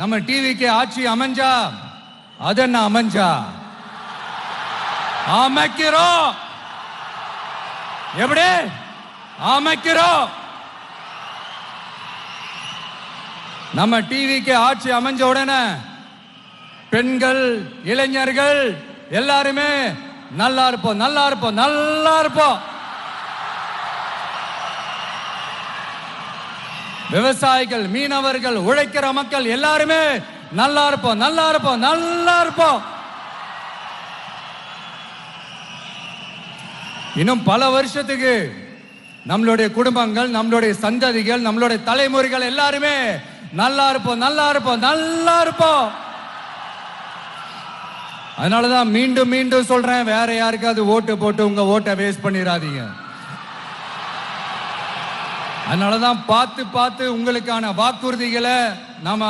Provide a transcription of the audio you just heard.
நம்ம டிவிக்கு ஆட்சி அமைஞ்சா அது என்ன அமைஞ்சா அமைக்கிறோம். எப்படி அமைக்கிறோம்? நம்ம டிவிக்கு ஆட்சி அமைஞ்ச உடனே பெண்கள், இளைஞர்கள் எல்லாருமே நல்லா இருப்போம், நல்லா இருப்போம், நல்லா இருப்போம். விவசாயிகள், மீனவர்கள், உழைக்கிற மக்கள் எல்லாருமே நல்லா இருப்போம், நல்லா இருப்போம், நல்லா இருப்போம். இன்னும் பல வருஷத்துக்கு நம்மளுடைய குடும்பங்கள், நம்மளுடைய சந்ததிகள், நம்மளுடைய தலைமுறைகள் எல்லாருமே நல்லா இருப்போம், நல்லா இருப்போம், நல்லா இருப்போம். அதனாலதான் மீண்டும் மீண்டும் சொல்றேன், வேற யாருக்காவது ஓட்டு போட்டு உங்க ஓட்டை வேஸ்ட் பண்ணிடாதீங்க. அதனாலதான் பார்த்து பார்த்து உங்களுக்கான வாக்குறுதிகளை நாம